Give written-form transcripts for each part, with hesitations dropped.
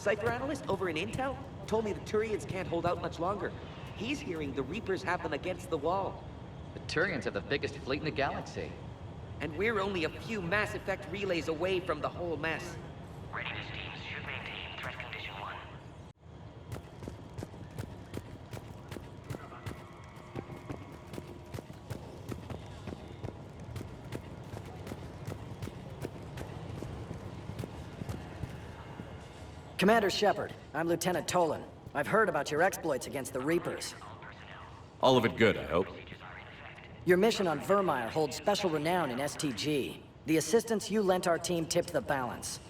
cipher analyst over in Intel told me the Turians can't hold out much longer. He's hearing the Reapers have them against the wall. The Turians have the biggest fleet in the galaxy. And we're only a few Mass Effect relays away from the whole mess. Readiness teams should maintain threat condition 1. Commander Shepard, I'm Lieutenant Tolan. I've heard about your exploits against the Reapers. All of it good, I hope. Your mission on Vermeer holds special renown in STG. The assistance you lent our team tipped the balance.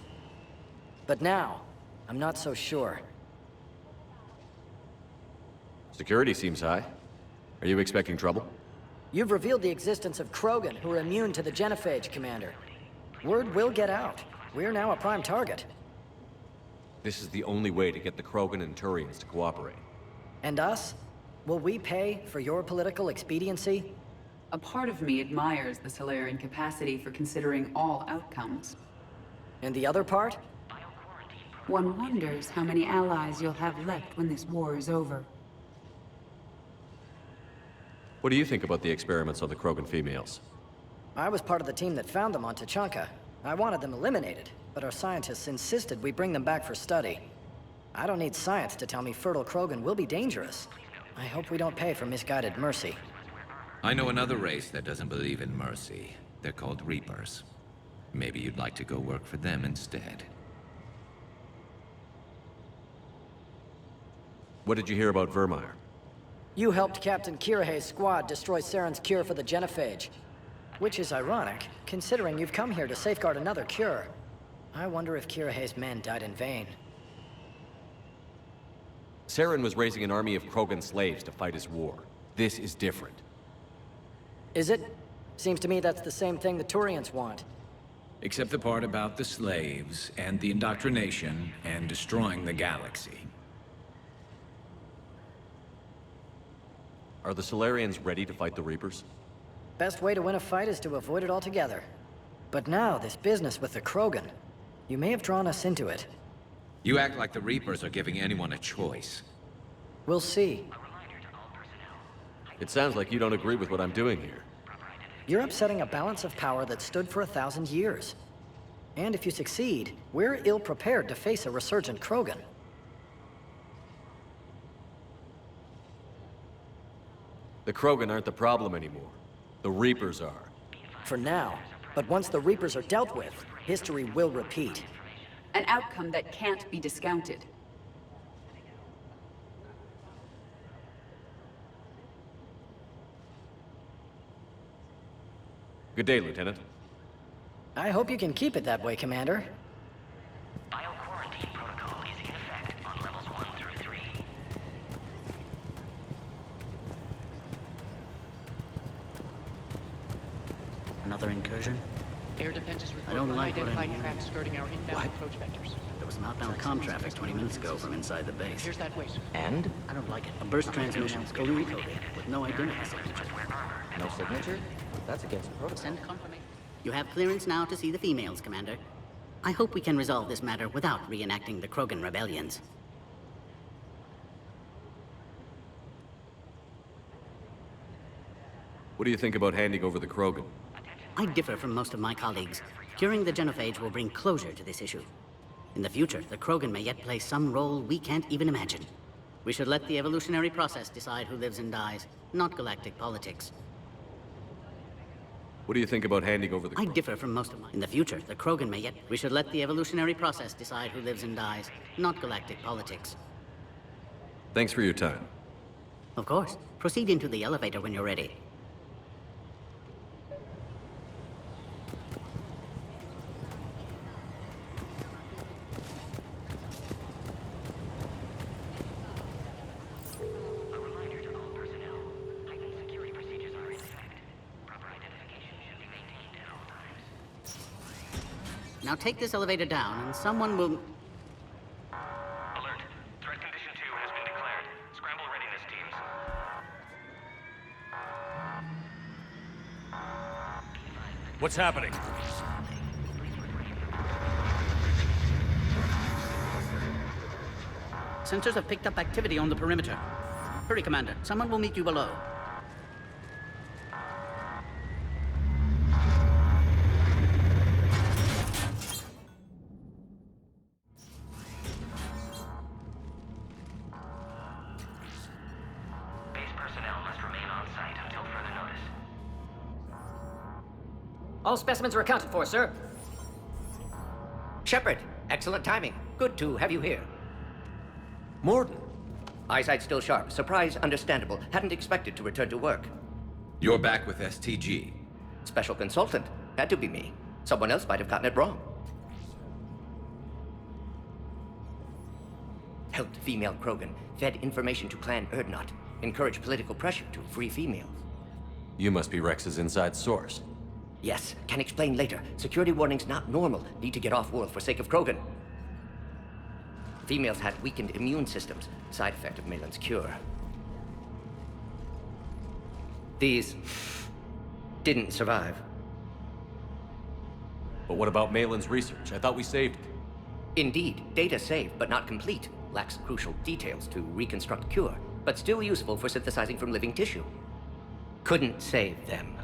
But now, I'm not so sure. Security seems high. Are you expecting trouble? You've revealed the existence of Krogan who are immune to the genophage, Commander. Word will get out. We're now a prime target. This is the only way to get the Krogan and Turians to cooperate. And us? Will we pay for your political expediency? A part of me admires the Solarian capacity for considering all outcomes. And the other part? One wonders how many allies you'll have left when this war is over. What do you think about the experiments on the Krogan females? I was part of the team that found them on Tuchanka. I wanted them eliminated, but our scientists insisted we bring them back for study. I don't need science to tell me fertile Krogan will be dangerous. I hope we don't pay for misguided mercy. I know another race that doesn't believe in mercy. They're called Reapers. Maybe you'd like to go work for them instead. What did you hear about Vermeer? You helped Captain Kirihei's squad destroy Saren's cure for the genophage. Which is ironic, considering you've come here to safeguard another cure. I wonder if Kirihei's men died in vain. Saren was raising an army of Krogan slaves to fight his war. This is different. Is it? Seems to me that's the same thing the Turians want. Except the part about the slaves, and the indoctrination, and destroying the galaxy. Are the Solarians ready to fight the Reapers? Best way to win a fight is to avoid it altogether. But now, this business with the Krogan. You may have drawn us into it. You act like the Reapers are giving anyone a choice. We'll see. It sounds like you don't agree with what I'm doing here. You're upsetting a balance of power that stood for 1,000 years. And if you succeed, we're ill-prepared to face a resurgent Krogan. The Krogan aren't the problem anymore. The Reapers are. For now. But once the Reapers are dealt with, history will repeat. An outcome that can't be discounted. Good day, Lieutenant. I hope you can keep it that way, Commander. Bio-quarantine protocol is in effect on levels 1 through 3. Another incursion? Air defenses report I don't like what unidentified I'm hearing. craft skirting our inbound approach vectors. There was outbound comm traffic 20 minutes ago from inside the base. Here's that waste. And? I don't like it. A burst transmission coded with no identity signature. No signature? That's against protocol. Send confirmation. You have clearance now to see the females, Commander. I hope we can resolve this matter without reenacting the Krogan rebellions. What do you think about handing over the Krogan? I differ from most of my colleagues. Curing the genophage will bring closure to this issue. In the future, the Krogan may yet play some role we can't even imagine. We should let the evolutionary process decide who lives and dies, not galactic politics. What do you think about handing over the I Krogan? differ from most of my... In the future, the Krogan may yet... We should let the evolutionary process decide who lives and dies, not galactic politics. Thanks for your time. Of course. Proceed into the elevator when you're ready. Now take this elevator down, and someone will... Alert. Threat condition 2 has been declared. Scramble readiness teams. What's happening? Sensors have picked up activity on the perimeter. Hurry, Commander. Someone will meet you below. Base personnel must remain on site until further notice. All specimens are accounted for, sir. Shepard, excellent timing. Good to have you here. Morden! Eyesight still sharp. Surprise understandable. Hadn't expected to return to work. You're back with STG. Special consultant. Had to be me. Someone else might have gotten it wrong. Helped female Krogan. Fed information to Clan Erdnot. Encouraged political pressure to free females. You must be Rex's inside source. Yes, can explain later. Security warnings not normal. Need to get off-world for sake of Krogan. Females had weakened immune systems. Side effect of Malin's cure. These didn't survive. But what about Malin's research? I thought we saved it. Indeed, data saved, but not complete. Lacks crucial details to reconstruct cure, but still useful for synthesizing from living tissue. Couldn't save them.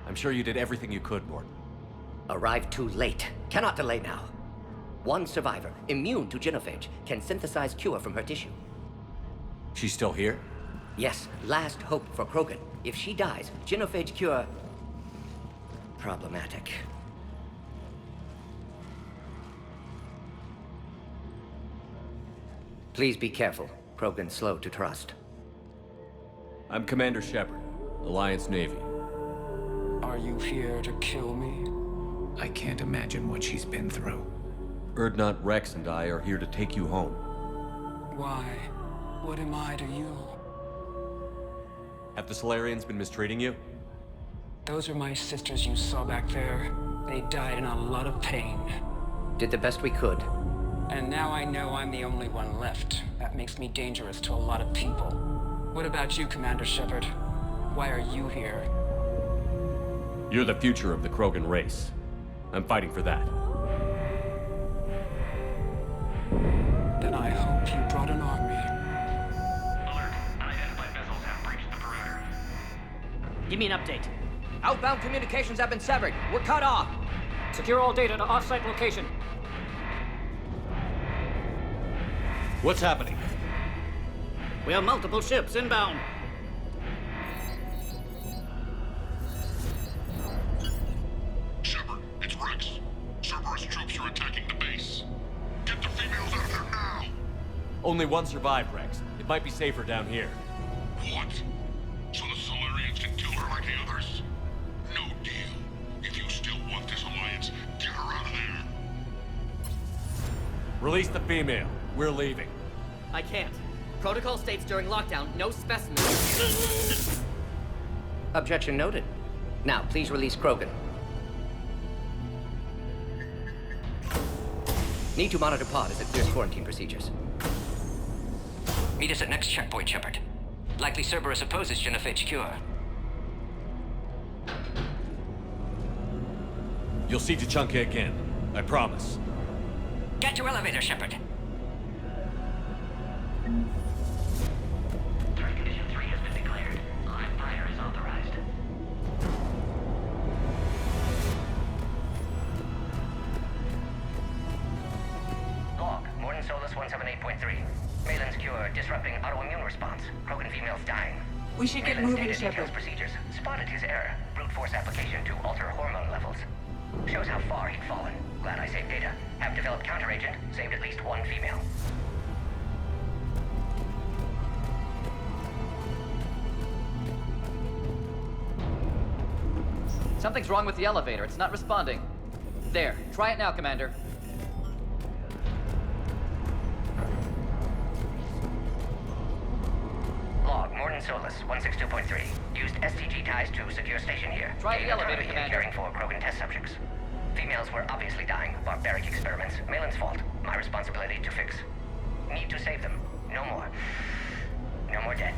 I'm sure you did everything you could, Morden. Arrived too late. Cannot delay now. One survivor, immune to genophage, can synthesize cure from her tissue. She's still here? Yes, last hope for Krogan. If she dies, genophage cure... problematic. Please be careful. Krogan's slow to trust. I'm Commander Shepard, Alliance Navy. Are you here to kill me? I can't imagine what she's been through. Erdnot, Rex, and I are here to take you home. Why? What am I to you? Have the Solarians been mistreating you? Those are my sisters you saw back there. They died in a lot of pain. Did the best we could. And now I know I'm the only one left. That makes me dangerous to a lot of people. What about you, Commander Shepard? Why are you here? You're the future of the Krogan race. I'm fighting for that. Then I hope you brought an army. Alert. Unidentified vessels have breached the perimeter. Give me an update. Outbound communications have been severed. We're cut off. Secure all data to off-site location. What's happening? We have multiple ships inbound. Shepard, it's Rex. Cerberus troops are attacking the base. Get the females out of there now! Only one survived, Rex. It might be safer down here. What? So the Solarians can kill her like the others? No deal. If you still want this alliance, get her out of there. Release the female. We're leaving. I can't. Protocol states during lockdown, no specimens. Objection noted. Now, please release Krogan. Need to monitor pod as it clears quarantine procedures. Meet us at next checkpoint, Shepard. Likely Cerberus opposes genophage cure. You'll see Tuchanka again. I promise. Get to elevator, Shepard. Threat condition 3 has been declared. Live fire is authorized. Log, Morden Solus 178.3. Malin's cure disrupting autoimmune response. Krogan females dying. We should get Malin's moving, data details Shepard. procedures. Spotted his error. Brute force application to alter hormone levels. Shows how far he'd fallen. Glad I saved data. Have developed counteragent. Saved at least one female. Something's wrong with the elevator. It's not responding. There. Try it now, Commander. Log, Morden Solus 162.3. Used STG ties to secure station here. Try the Gained elevator, autonomy in Commander. caring for Krogan test subjects. Females were obviously dying. Barbaric experiments. Malin's fault. My responsibility to fix. Need to save them. No more. No more dead.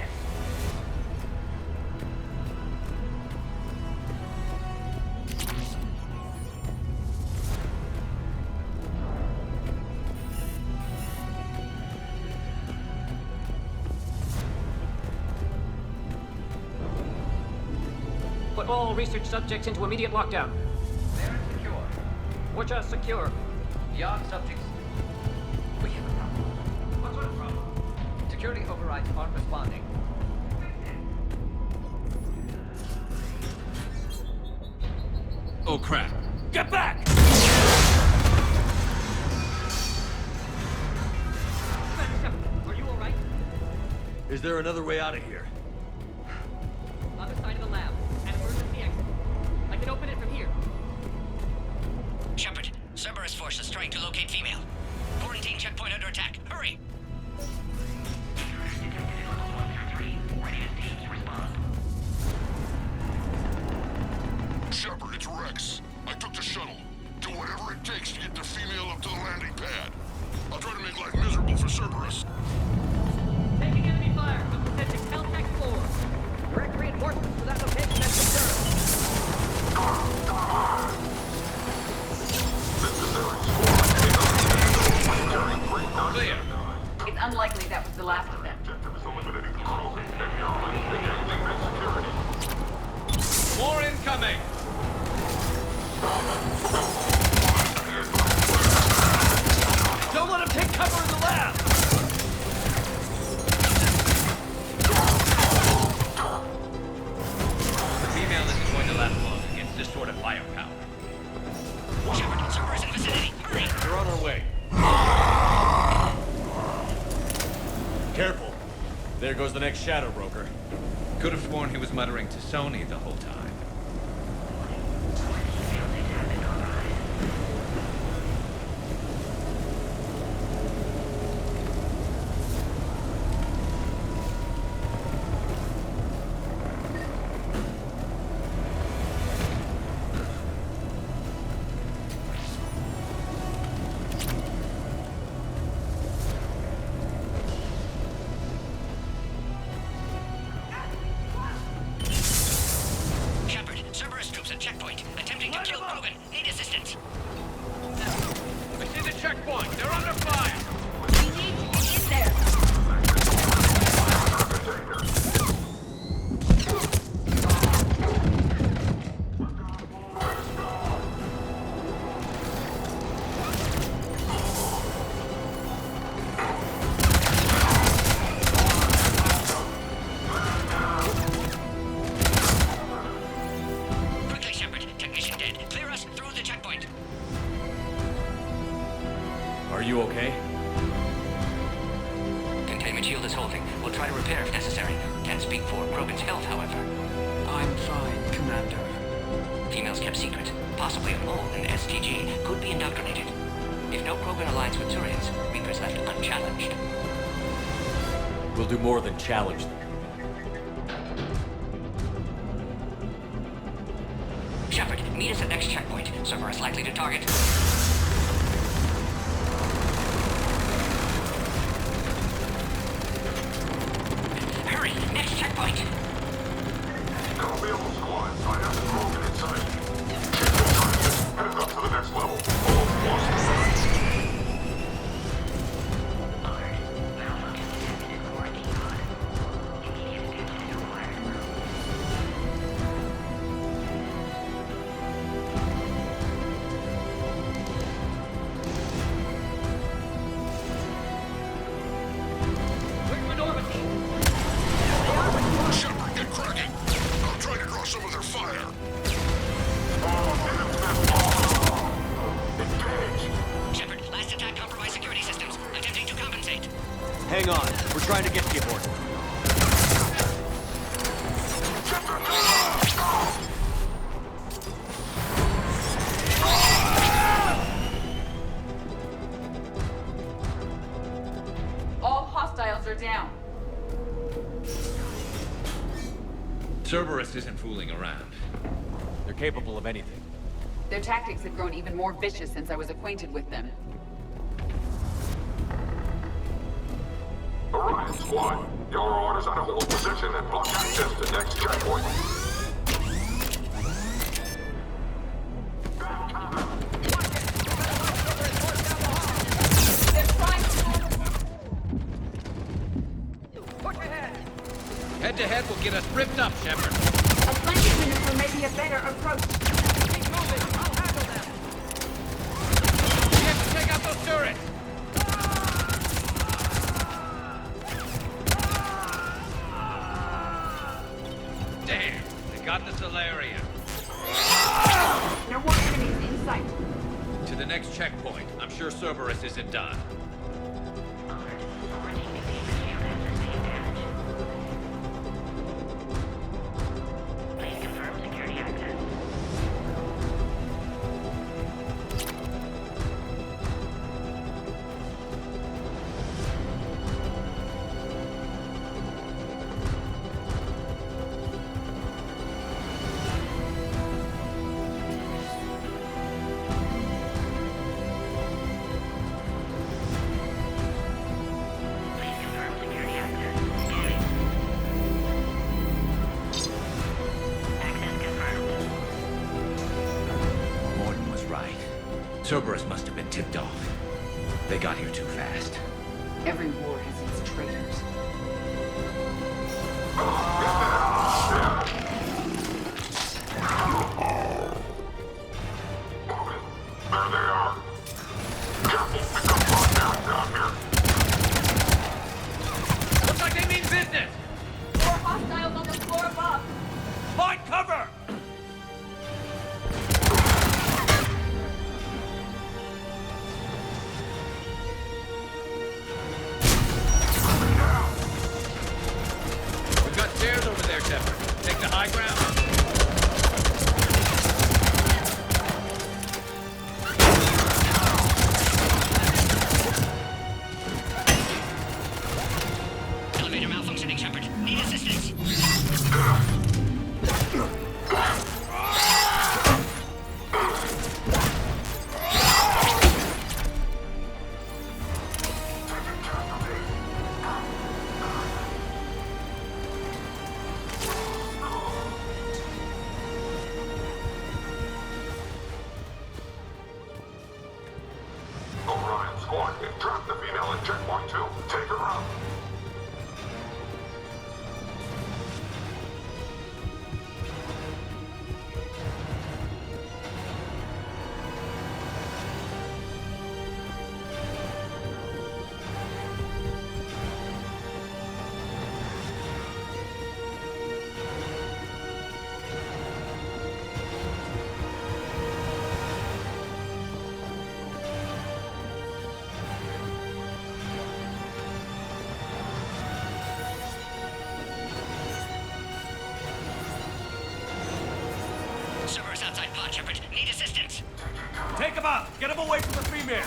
up all research subjects into immediate lockdown. They're secure. Which are secure. Yard subjects. We have a problem. What sort of problem? Security overrides aren't responding. Oh crap! Get back! Are you alright? Is there another way out of here? Other side of the lab. An emergency exit. I can open it from here. Shepard, Cerberus forces trying to locate female. Quarantine checkpoint under attack. Hurry! Shepard, it's Rex. I took the shuttle. Do whatever it takes to get the female up to the landing pad. I'll try to make life miserable for Cerberus. Taking enemy fire. I'm presenting Caltech 4. Direct reinforcements to that location as confirmed. Clear. It's unlikely that was the last of them. More incoming! Don't let him take cover in the lab! The female isn't going to last long against this sort of firepower. Shepard, Cerberus in vicinity. Hurry! We're on our way. Careful. There goes the next shadow broker. Could have sworn he was muttering to Sony the whole time. Shepard, Cerberus troops at checkpoint. Attempting to kill Krogan. Need assistance. I see the checkpoint! They're under fire! We need to get in there! Quickly, Shepard. Technician dead. Clear us through the checkpoint. Are you okay? Containment shield is holding. We'll try to repair if necessary. Can't speak for Krogan's health, however. I'm fine, Commander. Females kept secret. Possibly a mole in STG. Could be indoctrinated. If no Krogan aligns with Turians, Reapers left unchallenged. We'll do more than challenge them. Shepard, meet us at next checkpoint. Cerberus likely to target. Hurry! Next checkpoint! Vehicle squad, I have the Krogan inside. Headed up to the next level. All lost. Shepard, get cracking! I'll try to draw some of their fire. Shepard, last attack compromised security systems. Attempting to compensate. Hang on. We're trying to get to you, Morton. All hostiles are down. Cerberus isn't fooling around. They're capable of anything. Their tactics have grown even more vicious since I was acquainted with them. Orion squad, your orders are to hold position and block access to next checkpoint. Head to head will get us ripped up, Shepard. A flanking unit There may be a better approach. Keep moving. I'll handle them. We have to take out those turrets! Damn, they got the Solarian. No more enemies in sight. To the next checkpoint. I'm sure Cerberus isn't done. Please confirm security access. Please confirm security access. Access confirmed. Morton was right. Cerberus must have been tipped off. They got here too fast. Every war has its traitors. There they are. Careful, pick up lockdown down here. Looks like they mean business! More hostiles on the floor above. Find cover! We've got stairs over there, Shepard. Take the high ground. Elevator malfunctioning, Shepard. Need assistance. Orion squad, trap the female at checkpoint 2. Take her out. Cerberus outside pod, Shepard. Need assistance. Take him out! Get him away from the female!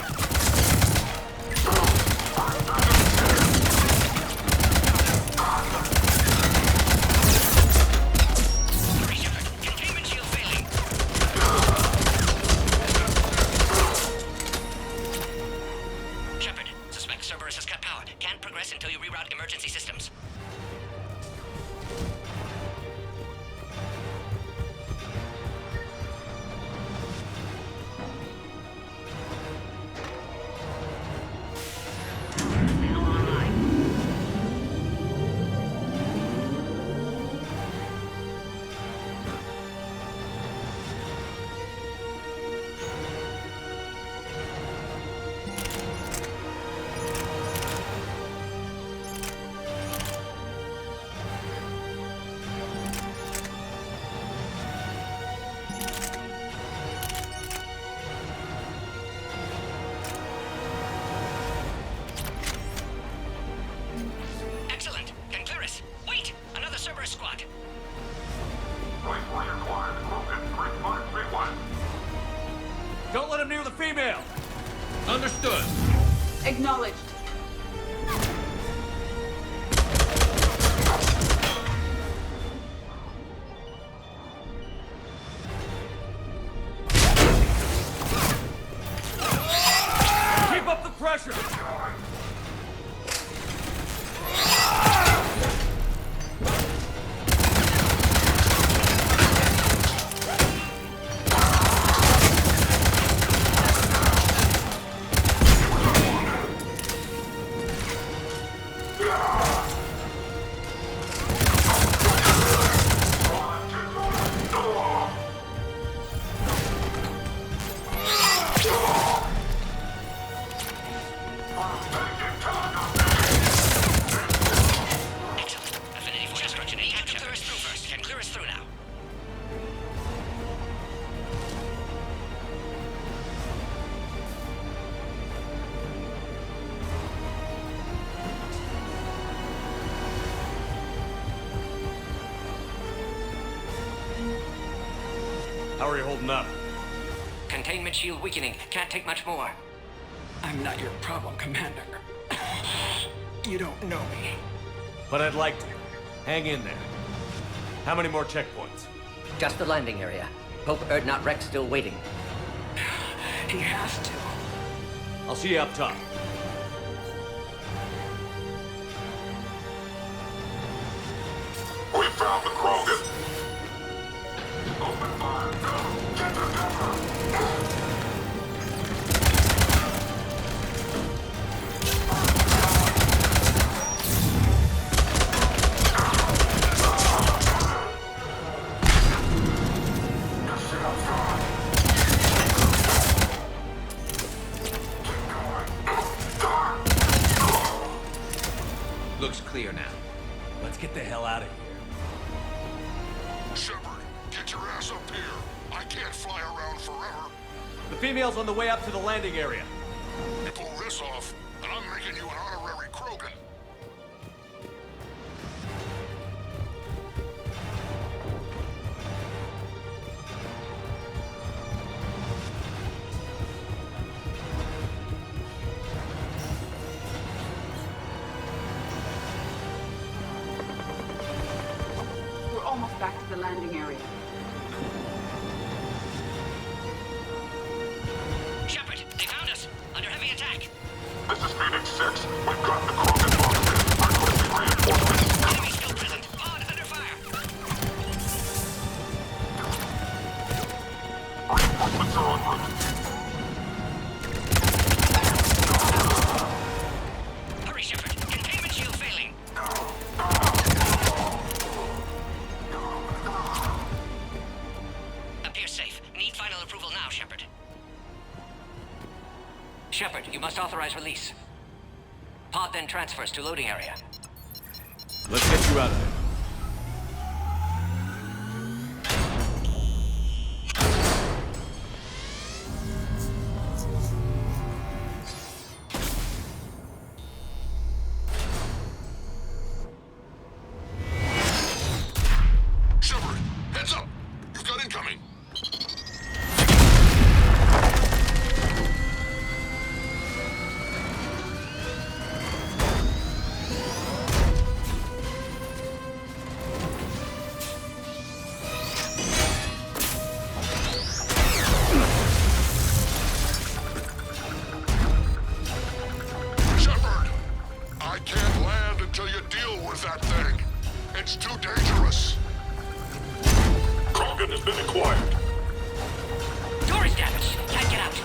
Hurry, Shepard. Containment shield failing. Shepard, suspect Cerberus has cut power. Can't progress until you reroute emergency systems. Excellent. Can clear us. Wait! Another Cerberus squad. Waypoint acquired. Krogan 3531. Don't let him near the female! Understood. Acknowledged. Keep up the pressure! are you holding up? Containment shield weakening. Can't take much more. I'm not your problem, Commander. You don't know me. But I'd like to. Hang in there. How many more checkpoints? Just the landing area. Hope Erdnot Rex still waiting. He has to. I'll see you up top. We found the Krogan! Open fire! Go! Get to cover! Looks clear now. Let's get the hell out of here. Shepard, get your ass up here. I can't fly around forever. The female's on the way up to the landing area. You pull this off, and I'm making you an honorary Krogan. We're almost back to the landing area. Shepard, they found us. Under heavy attack. This is Phoenix 6. We've got the Krogan boxed in. Requesting reinforcements. Enemy still present. Pod under fire. Reinforcements are en route. Hurry, Shepard. Containment shield failing. Appears safe. Need final approval now, Shepard. Shepard, you must authorize release. Pod then transfers to loading area. Let's get you out of there. Shepard, heads up! You've got incoming! Shepard! I can't land until you deal with that thing. It's too dangerous. Krogan has been acquired. Door is damaged. Can't get out.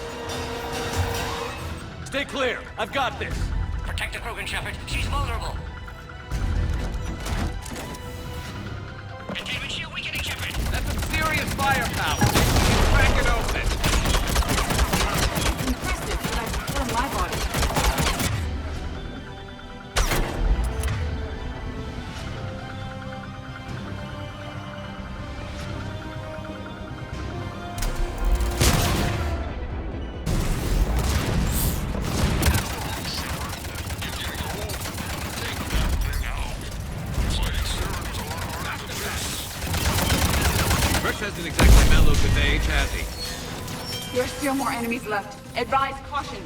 Stay clear. I've got this. Protect the Krogan, Shepard. She's vulnerable. Containment shield weakening, Shepard. That's some serious firepower. Crack it open. Impressive, but I prefer my body. Rex hasn't exactly mellowed with age, has he? There are still more enemies left. Advise caution.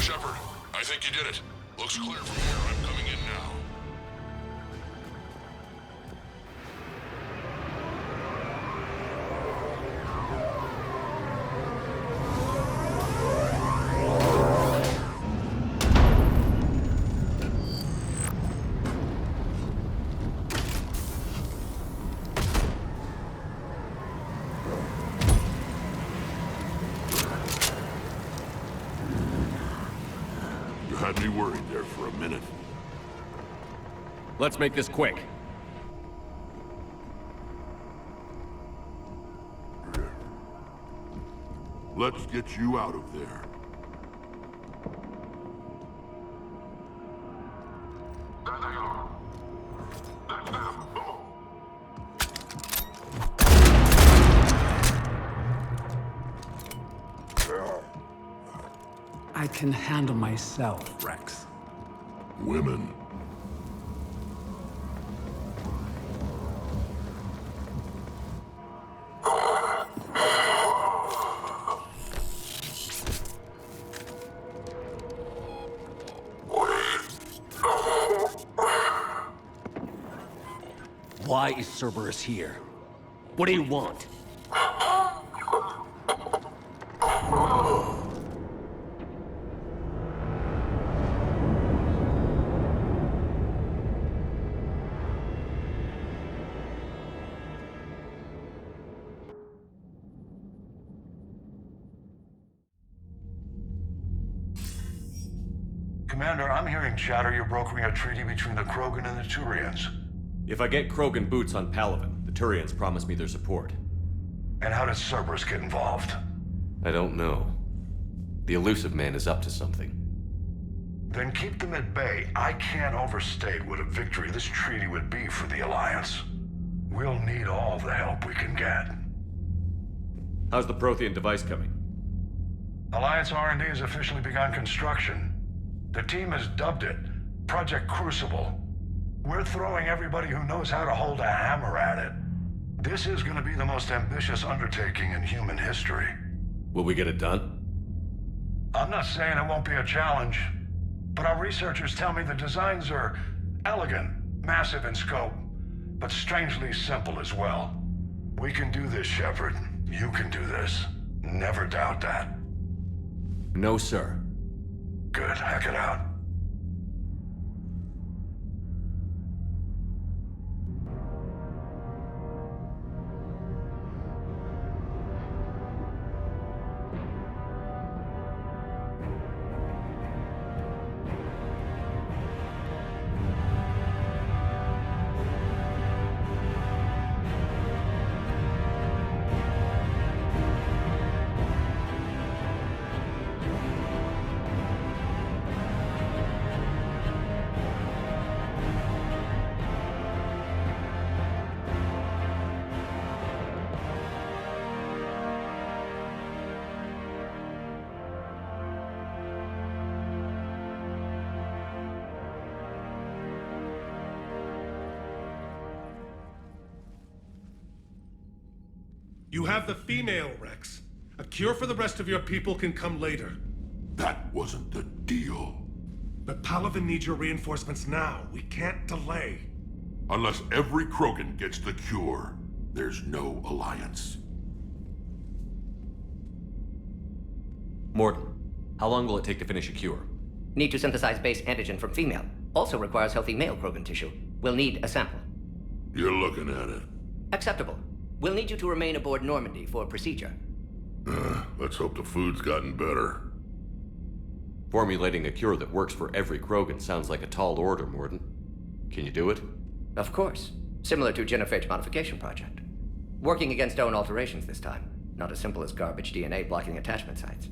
Shepard, I think you did it. Looks clear from here. I'm coming in now. You had me worried there for a minute. Let's make this quick. Let's get you out of there. There they are. That's them. I can handle myself, Rex. Women. Why is Cerberus here? What do you want? Commander, I'm hearing chatter you're brokering a treaty between the Krogan and the Turians. If I get Krogan boots on Palaven, the Turians promise me their support. And how does Cerberus get involved? I don't know. The Elusive Man is up to something. Then keep them at bay. I can't overstate what a victory this treaty would be for the Alliance. We'll need all the help we can get. How's the Prothean device coming? Alliance R&D has officially begun construction. The team has dubbed it Project Crucible. We're throwing everybody who knows how to hold a hammer at it. This is going to be the most ambitious undertaking in human history. Will we get it done? I'm not saying it won't be a challenge, but our researchers tell me the designs are elegant, massive in scope, but strangely simple as well. We can do this, Shepard. You can do this. Never doubt that. No, sir. Good. Hack it out. You have the female, Rex. A cure for the rest of your people can come later. That wasn't the deal. But Palaven needs your reinforcements now. We can't delay. Unless every Krogan gets the cure, there's no alliance. Morden, how long will it take to finish a cure? Need to synthesize base antigen from female. Also requires healthy male Krogan tissue. We'll need a sample. You're looking at it. Acceptable. We'll need you to remain aboard Normandy for procedure. Let's hope the food's gotten better. Formulating a cure that works for every Krogan sounds like a tall order, Morden. Can you do it? Of course. Similar to Genophage Modification Project. Working against own alterations this time. Not as simple as garbage DNA blocking attachment sites.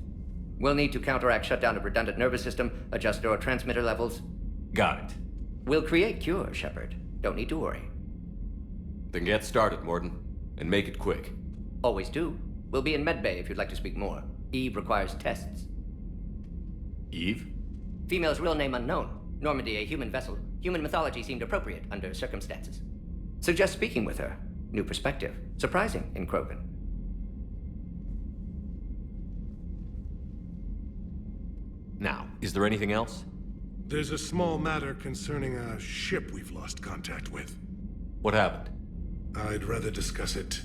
We'll need to counteract shutdown of redundant nervous system, adjust neurotransmitter levels. Got it. We'll create cure, Shepard. Don't need to worry. Then get started, Morden. And make it quick. Always do. We'll be in medbay if you'd like to speak more. Eve requires tests. Eve? Female's real name unknown. Normandy, a human vessel. Human mythology seemed appropriate under circumstances. Suggest speaking with her. New perspective. Surprising in Krogan. Now, is there anything else? There's a small matter concerning a ship we've lost contact with. What happened? I'd rather discuss it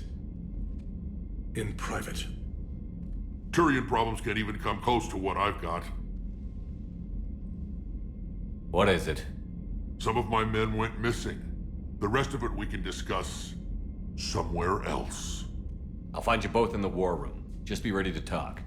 in private. Turian problems can't even come close to what I've got. What is it? Some of my men went missing. The rest of it we can discuss somewhere else. I'll find you both in the war room. Just be ready to talk.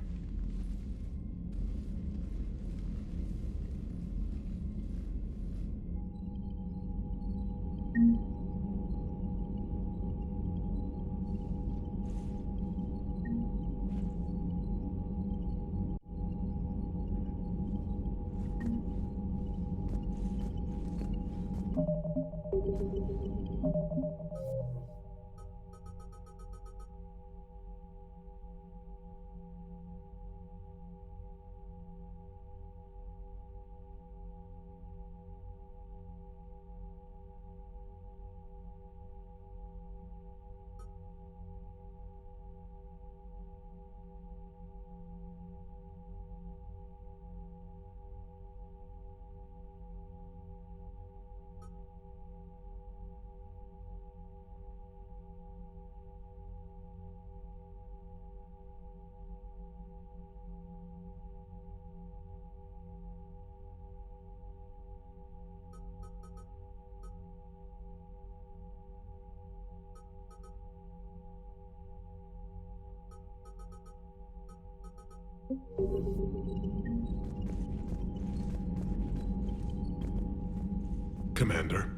Commander.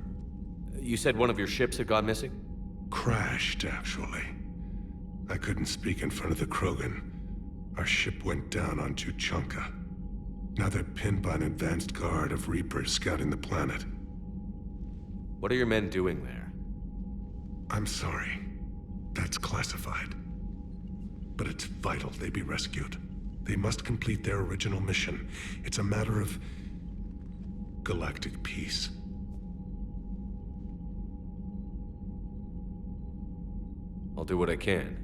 You said one of your ships had gone missing? Crashed, actually. I couldn't speak in front of the Krogan. Our ship went down on Tuchanka. Now they're pinned by an advanced guard of Reapers scouting the planet. What are your men doing there? I'm sorry. That's classified. But it's vital they be rescued. They must complete their original mission. It's a matter of galactic peace. I'll do what I can.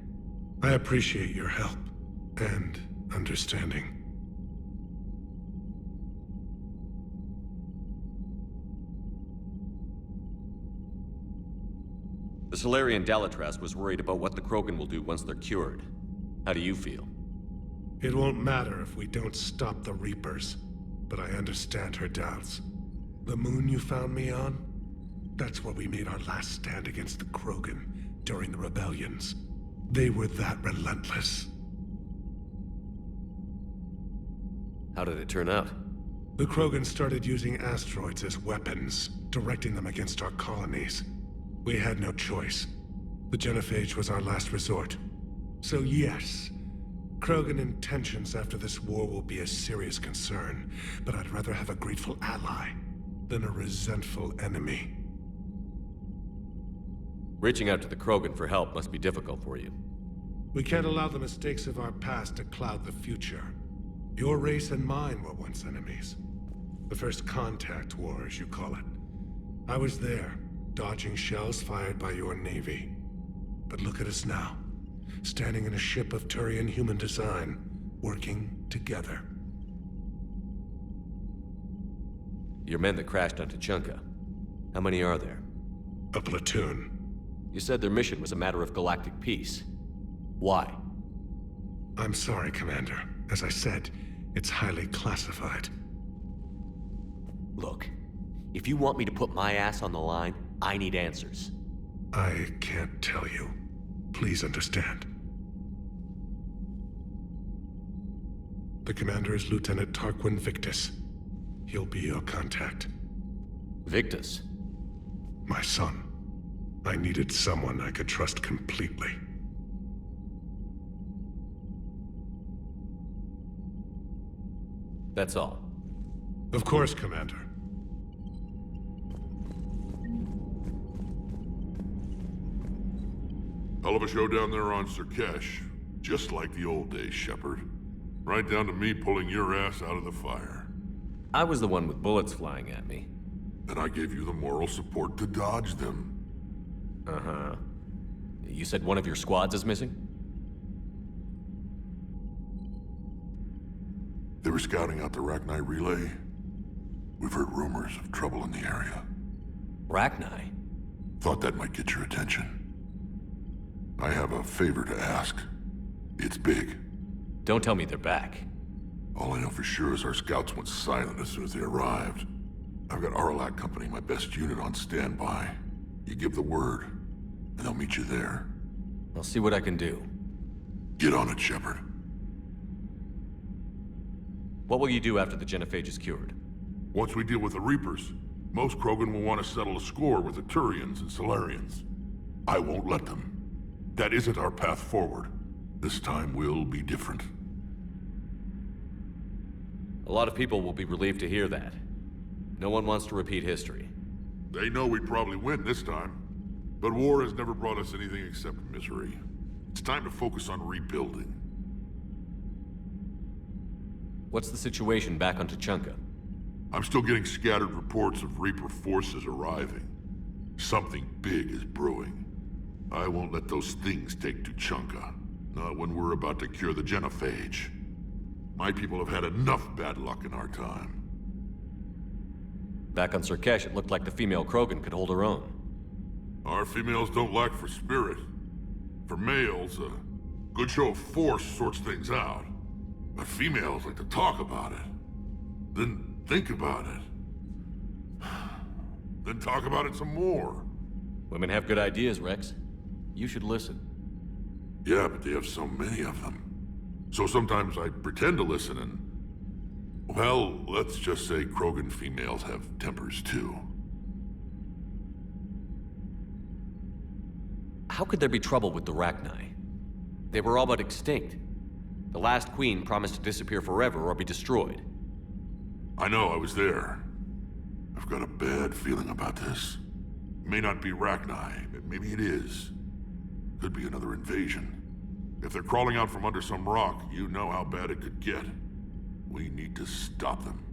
I appreciate your help and understanding. The Solarian Dalatras was worried about what the Krogan will do once they're cured. How do you feel? It won't matter if we don't stop the Reapers, but I understand her doubts. The moon you found me on? That's where we made our last stand against the Krogan during the rebellions. They were that relentless. How did it turn out? The Krogan started using asteroids as weapons, directing them against our colonies. We had no choice. The genophage was our last resort. So yes, Krogan intentions after this war will be a serious concern, but I'd rather have a grateful ally than a resentful enemy. Reaching out to the Krogan for help must be difficult for you. We can't allow the mistakes of our past to cloud the future. Your race and mine were once enemies. The first contact war, as you call it. I was there, dodging shells fired by your navy. But look at us now, standing in a ship of Turian human design, working together. Your men that crashed on Tuchanka. How many are there? A platoon. You said their mission was a matter of galactic peace. Why? I'm sorry, Commander. As I said, it's highly classified. Look, if you want me to put my ass on the line, I need answers. I can't tell you. Please understand. The commander is Lieutenant Tarquin Victus. He'll be your contact. Victus? My son. I needed someone I could trust completely. That's all. Of course, Commander. Hell of a show down there on Sirkesh. Just like the old days, Shepard. Right down to me pulling your ass out of the fire. I was the one with bullets flying at me. And I gave you the moral support to dodge them. Uh-huh. You said one of your squads is missing? They were scouting out the Rachni relay. We've heard rumors of trouble in the area. Rachni? Thought that might get your attention. I have a favor to ask. It's big. Don't tell me they're back. All I know for sure is our scouts went silent as soon as they arrived. I've got Arlac Company, my best unit, on standby. You give the word, and they'll meet you there. I'll see what I can do. Get on it, Shepard. What will you do after the genophage is cured? Once we deal with the Reapers, most Krogan will want to settle a score with the Turians and Solarians. I won't let them. That isn't our path forward. This time will be different. A lot of people will be relieved to hear that. No one wants to repeat history. They know we'd probably win this time. But war has never brought us anything except misery. It's time to focus on rebuilding. What's the situation back on Tuchanka? I'm still getting scattered reports of Reaper forces arriving. Something big is brewing. I won't let those things take Tuchanka. Not when we're about to cure the genophage. My people have had enough bad luck in our time. Back on Sirkesh, it looked like the female Krogan could hold her own. Our females don't lack for spirit. For males, a good show of force sorts things out. But females like to talk about it. Then think about it. Then talk about it some more. Women have good ideas, Rex. You should listen. Yeah, but they have so many of them. So sometimes I pretend to listen and... Well, let's just say Krogan females have tempers too. How could there be trouble with the Rachni? They were all but extinct. The last queen promised to disappear forever or be destroyed. I know, I was there. I've got a bad feeling about this. It may not be Rachni, but maybe it is. Could be another invasion. If they're crawling out from under some rock, you know how bad it could get. We need to stop them.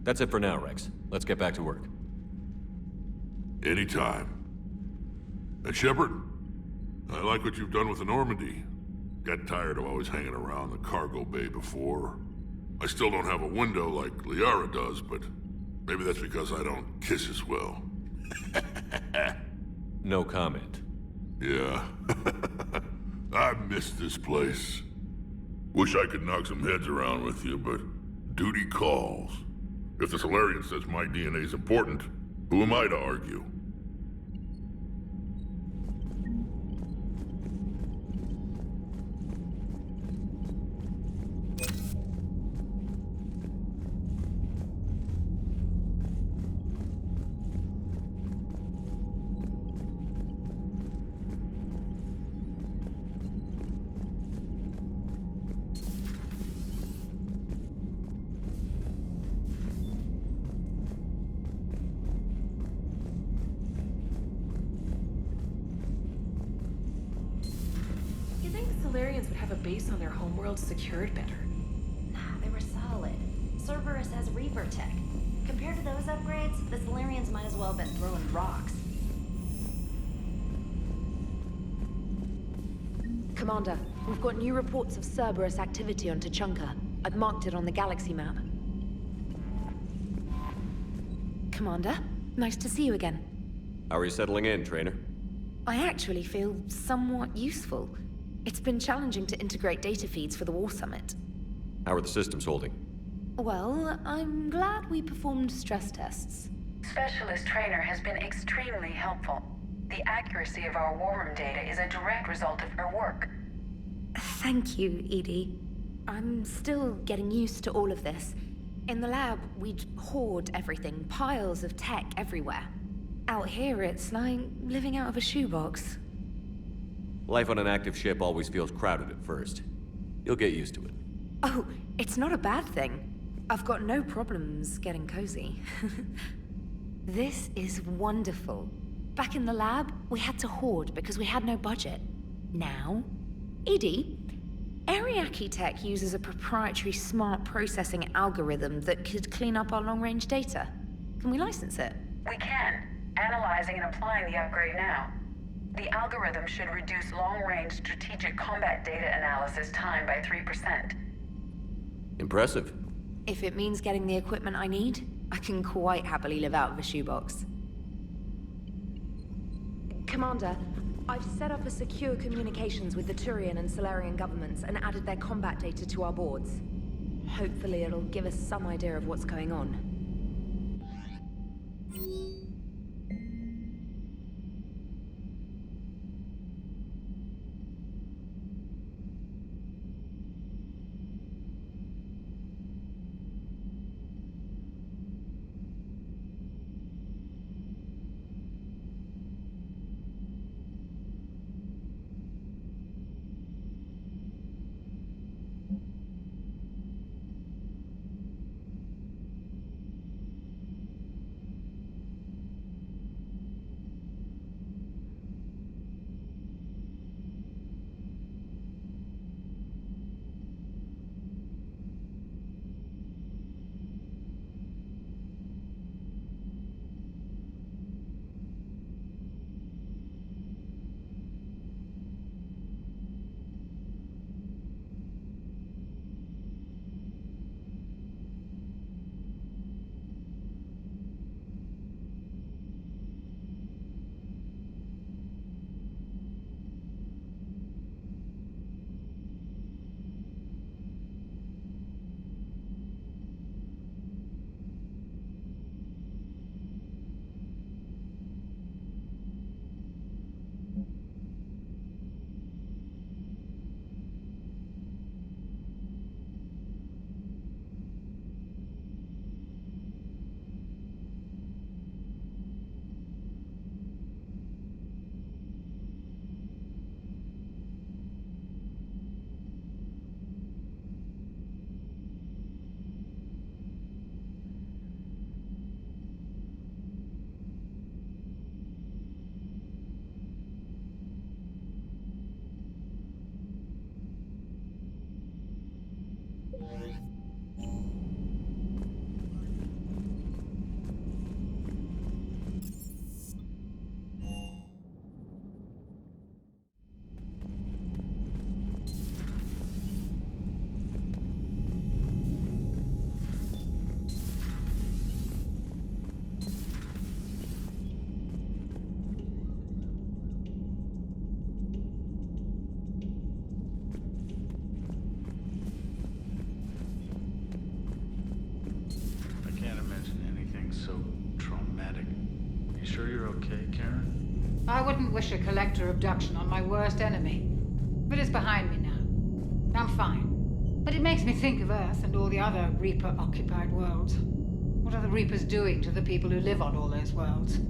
That's it for now, Rex. Let's get back to work. Anytime. And Shepard, I like what you've done with the Normandy. Got tired of always hanging around the cargo bay before. I still don't have a window like Liara does, but maybe that's because I don't kiss as well. No comment. Yeah. I miss this place. Wish I could knock some heads around with you, but duty calls. If the Solarian says my DNA's important, who am I to argue? Solarians would have a base on their homeworld secured better. Nah, they were solid. Cerberus has Reaper tech. Compared to those upgrades, the Solarians might as well have been throwing rocks. Commander, we've got new reports of Cerberus activity on Tuchanka. I've marked it on the galaxy map. Commander, nice to see you again. How are you settling in, Trainer? I actually feel somewhat useful. It's been challenging to integrate data feeds for the War Summit. How are the systems holding? Well, I'm glad we performed stress tests. Specialist Trainer has been extremely helpful. The accuracy of our war room data is a direct result of her work. Thank you, Edie. I'm still getting used to all of this. In the lab, we'd hoard everything, piles of tech everywhere. Out here, it's like living out of a shoebox. Life on an active ship always feels crowded at first. You'll get used to it. Oh, it's not a bad thing. I've got no problems getting cozy. This is wonderful. Back in the lab, we had to hoard because we had no budget. Now, Edie, Ariake Tech uses a proprietary smart processing algorithm that could clean up our long-range data. Can we license it? We can. Analyzing and applying the upgrade now. The algorithm should reduce long-range strategic combat data analysis time by 3%. Impressive. If it means getting the equipment I need, I can quite happily live out of a shoebox. Commander, I've set up a secure communications with the Turian and Solarian governments and added their combat data to our boards. Hopefully it'll give us some idea of what's going on. I wouldn't wish a collector abduction on my worst enemy. But it's behind me now. I'm fine. But it makes me think of Earth and all the other Reaper-occupied worlds. What are the Reapers doing to the people who live on all those worlds?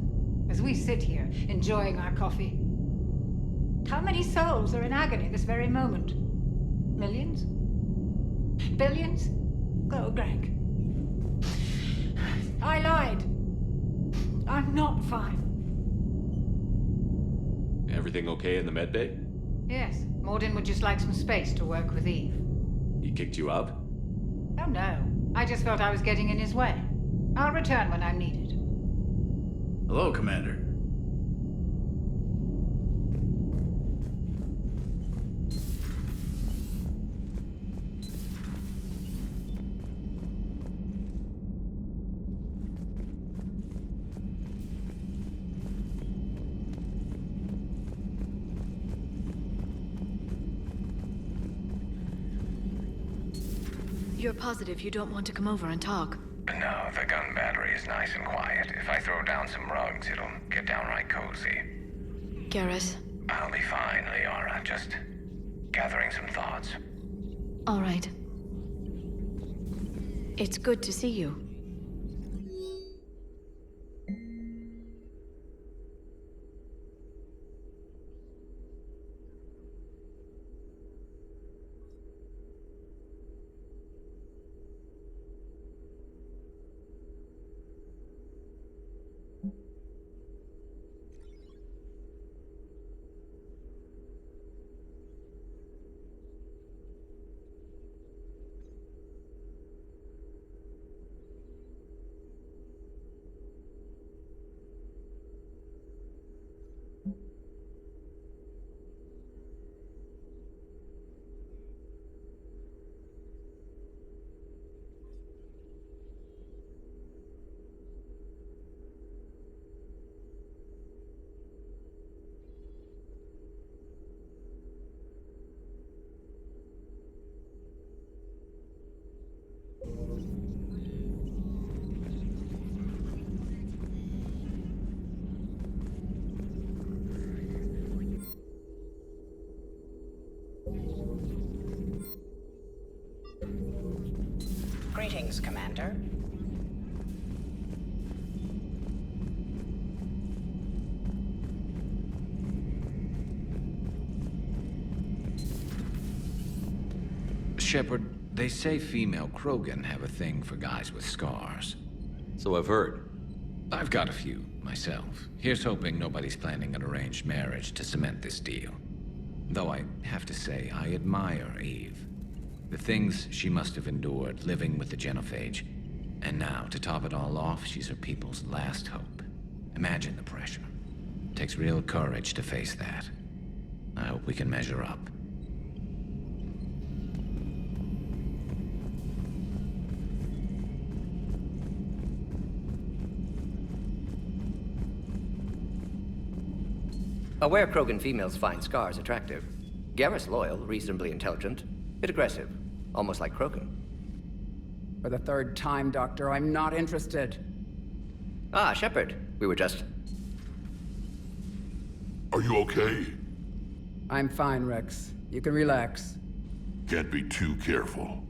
As we sit here, enjoying our coffee. How many souls are in agony this very moment? Millions? Billions? Go, Greg. I lied. I'm not fine. Everything okay in the medbay? Yes, Mordin would just like some space to work with Eve. He kicked you out? Oh no, I just felt I was getting in his way. I'll return when I'm needed. Hello, Commander. You're positive you don't want to come over and talk? No, the gun battery is nice and quiet. If I throw down some rugs, it'll get downright cozy. Garrus? I'll be fine, Liara. Just gathering some thoughts. All right. It's good to see you. Greetings, Commander. Shepard, they say female Krogan have a thing for guys with scars. So I've heard. I've got a few, myself. Here's hoping nobody's planning an arranged marriage to cement this deal. Though I have to say, I admire Eve. The things she must have endured living with the Genophage. And now, to top it all off, she's her people's last hope. Imagine the pressure. Takes real courage to face that. I hope we can measure up. Aware Krogan females find scars attractive. Garrus loyal, reasonably intelligent, bit aggressive, almost like Krogan. For the third time, Doctor, I'm not interested. Ah, Shepard. We were just... Are you okay? I'm fine, Rex. You can relax. Can't be too careful,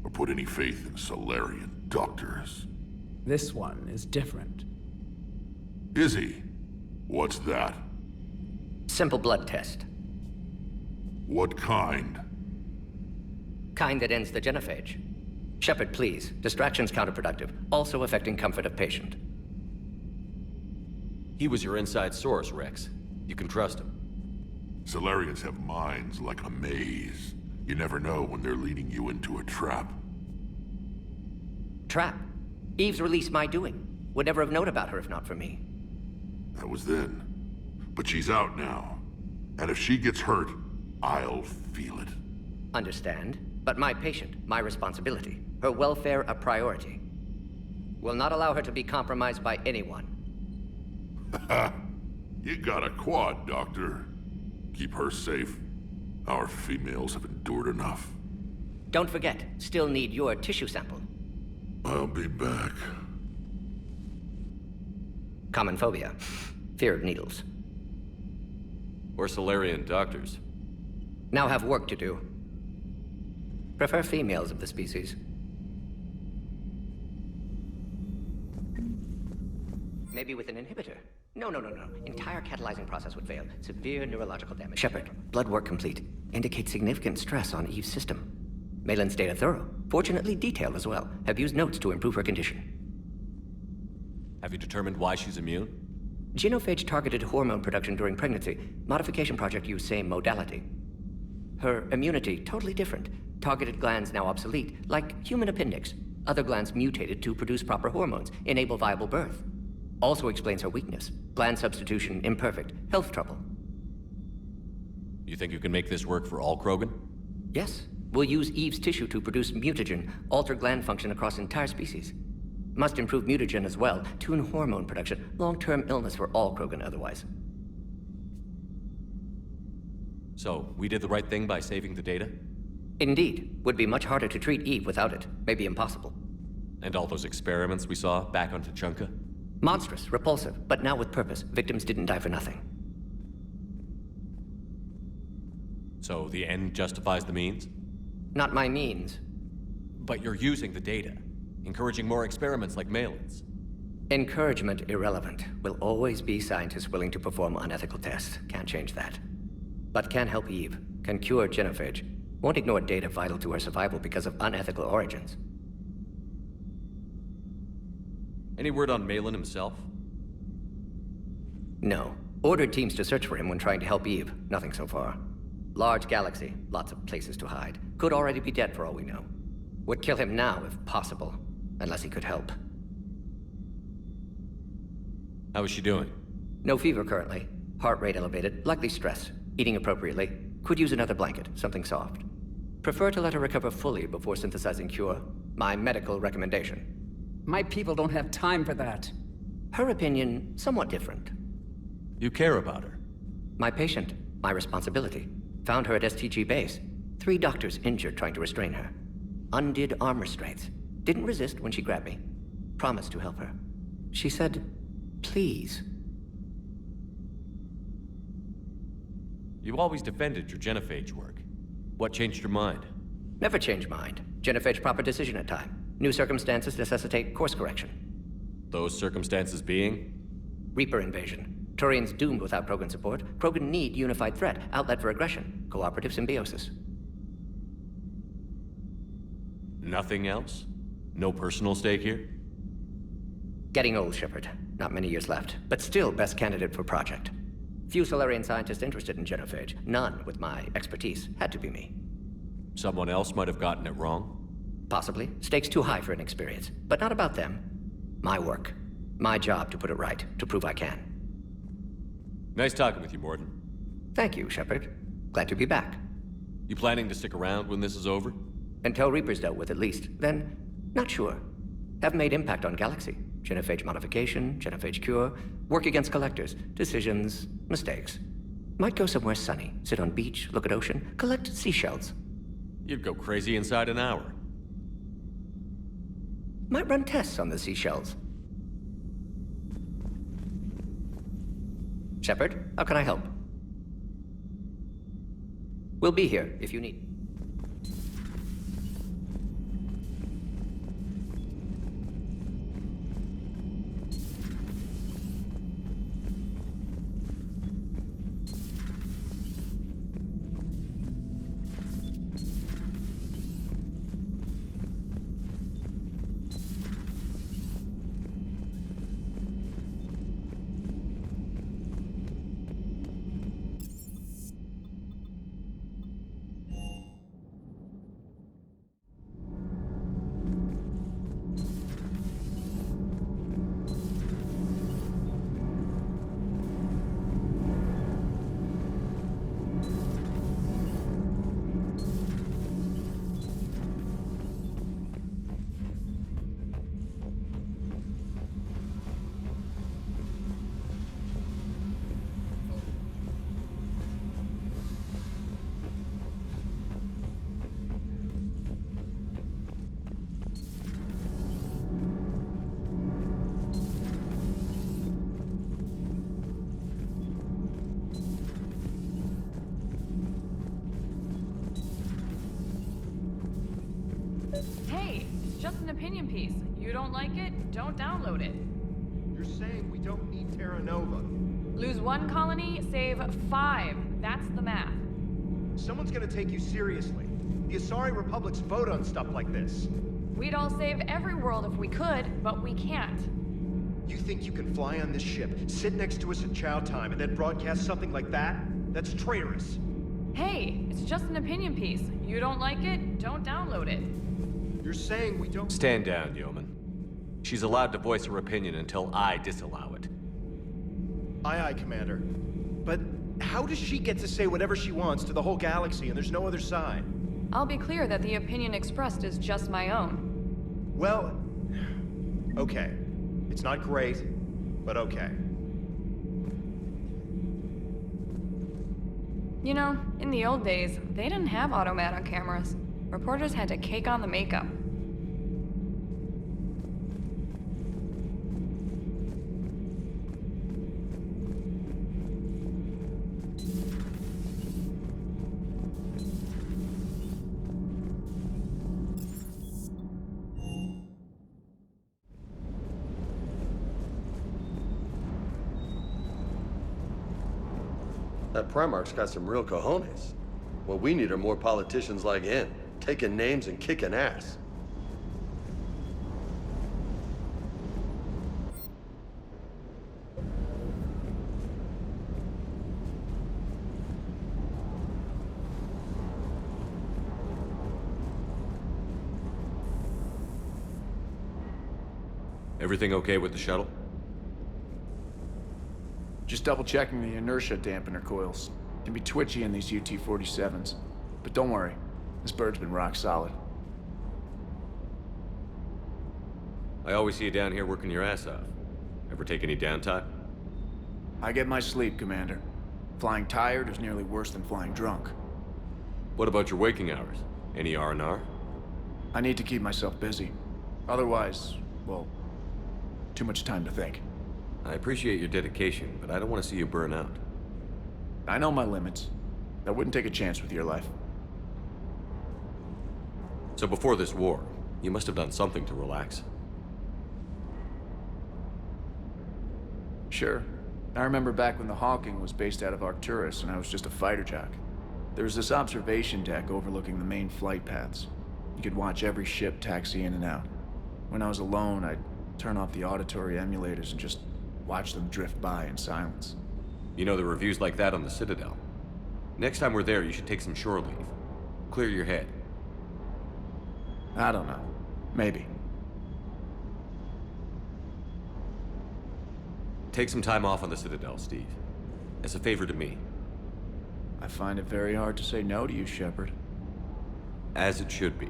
or put any faith in Solarian doctors. This one is different. Is he? What's that? Simple blood test. What kind? Kind that ends the genophage. Shepard, please. Distraction's counterproductive, also affecting comfort of patient. He was your inside source, Rex. You can trust him. Solarians have minds like a maze. You never know when they're leading you into a trap. Trap? Eve's release my doing. Would never have known about her if not for me. That was then. But she's out now. And if she gets hurt, I'll feel it. Understand. But my patient, my responsibility. Her welfare a priority. Will not allow her to be compromised by anyone. You got a quad, Doctor. Keep her safe. Our females have endured enough. Don't forget, still need your tissue sample. I'll be back. Common phobia. Fear of needles. Or Solarian doctors. Now have work to do. Prefer females of the species. Maybe with an inhibitor. No. Entire catalyzing process would fail. Severe neurological damage. Shepard, blood work complete. Indicates significant stress on Eve's system. Malin's data thorough. Fortunately detailed as well. Have used notes to improve her condition. Have you determined why she's immune? Genophage targeted hormone production during pregnancy. Modification project used same modality. Her immunity, totally different. Targeted glands now obsolete, like human appendix. Other glands mutated to produce proper hormones, enable viable birth. Also explains her weakness. Gland substitution imperfect. Health trouble. You think you can make this work for all Krogan? Yes. We'll use Eve's tissue to produce mutagen, alter gland function across entire species. Must improve mutagen as well, tune hormone production. Long-term illness for all Krogan otherwise. So, we did the right thing by saving the data? Indeed. Would be much harder to treat Eve without it. Maybe impossible. And all those experiments we saw back on Tuchanka? Monstrous, repulsive, but now with purpose. Victims didn't die for nothing. So the end justifies the means? Not my means. But you're using the data, encouraging more experiments like Malin's. Encouragement irrelevant. Will always be scientists willing to perform unethical tests. Can't change that. But can help Eve. Can cure genophage. Won't ignore data vital to her survival because of unethical origins. Any word on Malin himself? No. Ordered teams to search for him when trying to help Eve. Nothing so far. Large galaxy. Lots of places to hide. Could already be dead for all we know. Would kill him now if possible. Unless he could help. How is she doing? No fever currently. Heart rate elevated. Likely stress. Eating appropriately. Could use another blanket. Something soft. Prefer to let her recover fully before synthesizing cure. My medical recommendation. My people don't have time for that. Her opinion, somewhat different. You care about her? My patient. My responsibility. Found her at STG base. 3 doctors injured trying to restrain her. Undid arm restraints. Didn't resist when she grabbed me. Promised to help her. She said, please. You always defended your genophage work. What changed your mind? Never change mind. Genophage proper decision at time. New circumstances necessitate course correction. Those circumstances being? Reaper invasion. Turians doomed without Krogan support. Krogan need unified threat, outlet for aggression, cooperative symbiosis. Nothing else? No personal stake here? Getting old, Shepard. Not many years left, but still best candidate for project. Few Solarian scientists interested in genophage. None with my expertise. Had to be me. Someone else might have gotten it wrong? Possibly. Stakes too high for inexperience. But not about them. My work. My job to put it right, to prove I can. Nice talking with you, Morden. Thank you, Shepard. Glad to be back. You planning to stick around when this is over? Until Reaper's dealt with, at least. Then, not sure. Have made impact on Galaxy. Genophage modification, genophage cure, work against collectors, decisions, mistakes. Might go somewhere sunny, sit on beach, look at ocean, collect seashells. You'd go crazy inside an hour. Might run tests on the seashells. Shepard, how can I help? We'll be here if you need. just an opinion piece. You don't like it, don't download it. You're saying we don't need Terra Nova. Lose 1 colony, save 5. That's the math. Someone's gonna take you seriously. The Asari Republics vote on stuff like this. We'd all save every world if we could, but we can't. You think you can fly on this ship, sit next to us at chow time, and then broadcast something like that? That's traitorous. Hey, it's just an opinion piece. You don't like it, don't download it. You're saying we don't— Stand down, Yeoman. She's allowed to voice her opinion until I disallow it. Aye, aye, Commander. But how does she get to say whatever she wants to the whole galaxy and there's no other side? I'll be clear that the opinion expressed is just my own. Well, okay. It's not great, but okay. You know, in the old days, they didn't have automata cameras. Reporters had to cake on the makeup. That Primarch's got some real cojones. What we need are more politicians like him, taking names and kicking ass. Everything okay with the shuttle? Just double checking the inertia dampener coils. Can be twitchy in these UT-47s. But don't worry, this bird's been rock solid. I always see you down here working your ass off. Ever take any downtime? I get my sleep, Commander. Flying tired is nearly worse than flying drunk. What about your waking hours? Any R&R? I need to keep myself busy. Otherwise, well, too much time to think. I appreciate your dedication, but I don't want to see you burn out. I know my limits. I wouldn't take a chance with your life. So before this war, you must have done something to relax. Sure. I remember back when the Hawking was based out of Arcturus and I was just a fighter jock. There was this observation deck overlooking the main flight paths. You could watch every ship taxi in and out. When I was alone, I'd turn off the auditory emulators and just watch them drift by in silence. You know, the reviews like that on the Citadel. Next time we're there, you should take some shore leave. Clear your head. I don't know. Maybe. Take some time off on the Citadel, Steve. As a favor to me. I find it very hard to say no to you, Shepard. As it should be.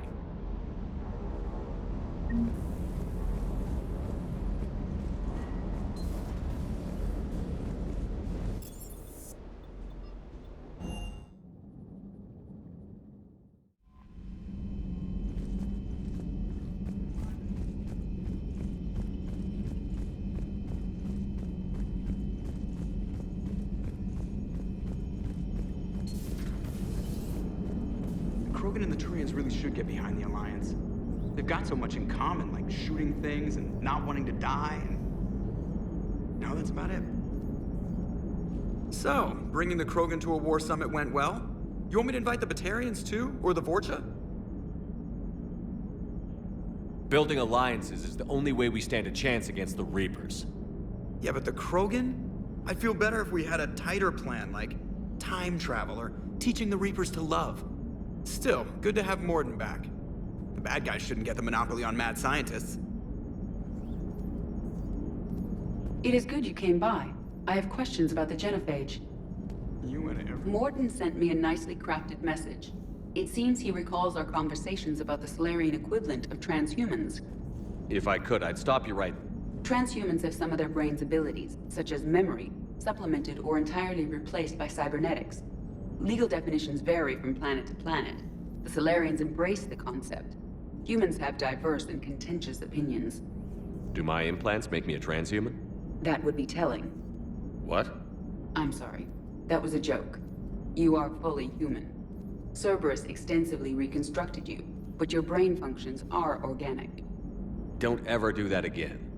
Krogan and the Turians really should get behind the Alliance. They've got so much in common, like shooting things and not wanting to die, and no, that's about it. So, bringing the Krogan to a war summit went well? You want me to invite the Batarians too, or the Vorcha? Building alliances is the only way we stand a chance against the Reapers. Yeah, but the Krogan? I'd feel better if we had a tighter plan, like time travel or teaching the Reapers to love. Still, good to have Morden back. The bad guys shouldn't get the monopoly on mad scientists. It is good you came by. I have questions about the genophage. You and everyone. Morden sent me a nicely crafted message. It seems he recalls our conversations about the Solarian equivalent of transhumans. If I could, I'd stop you right. Transhumans have some of their brain's abilities, such as memory, supplemented or entirely replaced by cybernetics. Legal definitions vary from planet to planet. The Solarians embrace the concept. Humans have diverse and contentious opinions. Do my implants make me a transhuman? That would be telling. What? I'm sorry. That was a joke. You are fully human. Cerberus extensively reconstructed you. but your brain functions are organic. Don't ever do that again.